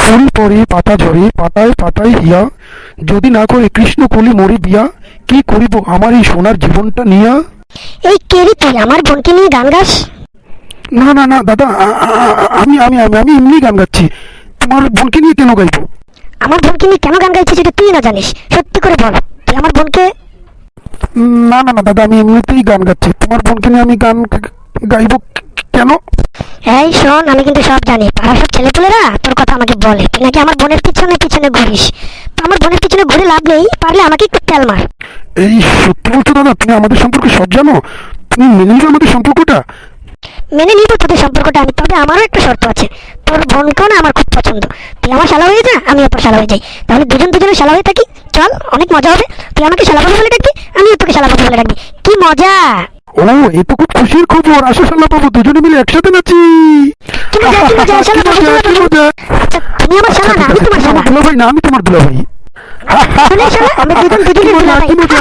ফুল পরে পাতা ঝরে পাতায় পাতায় হিয়া, যদি না করে কৃষ্ণ কলি মরি বিয়া, কি করিব আমার এই সোনার জীবনটা নিয়া। এই কে রে তুই আমার বোনকে নিয়ে গান গাস? না না না দাদা, আমি আমি আমি আমি এমনি গান গাচ্ছি। তোমার বোনকে নিয়ে কেন গাইবো? আমার বোনকে নিয়ে কেন গান গাইছিস সেটা তুই না জানিস? সত্যি করে বল, তুই আমার বোনকে। না না না দাদা, আমি এমনিতেই গান গাচ্ছি। তোমার বোনকে নিয়ে আমি গান গাইবো কেন? এই শোন, আমি কিন্তু সব জানি। পাড়ার সব ছেলেপুলেরা তোর কথা আমাকে বলে তুই নাকি আমার বোনের পিছনে পিছনে ঘুরিস। তো আমার বোনের পিছনে ঘুরে লাভ নেই, পারলে আমাকে একটু তেল মার। এই সত্যি বলছো দাদা, তুমি আমাদের সম্পর্কে সব জানো? তুমি মেনে নিবে আমাদের সম্পর্কটা? মেনে নিব তোদের সম্পর্কটা আমি, তবে আমারও একটা শর্ত আছে। তোর বোনকেও না আমার খুব পছন্দ। তুই আমার শালা হয়ে যা, আমিও তোর শালা হয়ে যাই। তাহলে দুজন দুজনের শালা হয়ে থাকি। চল, অনেক মজা হবে। তুই আমাকে শালা বাবু বলে ডাকবি, আমিও তোকে শালা বাবু বলে ডাকবি। কি মজা! ও, এ তো খুব খুশির খবর। আসো শালা বাবু, দুজনে মিলে একসাথে নাচি। কি মজা, কি মজা, শালা বাবু, শালা কি বাবু। মজা। আচ্ছা, তুমি আমার শালা না, আমি তোমার শালা। দুলাভাই না, আমি তোমার দুলাভাই। শুনে শালা, আমরা দুজন দুজনের কি মজা, দুলাভাই। কি মজা।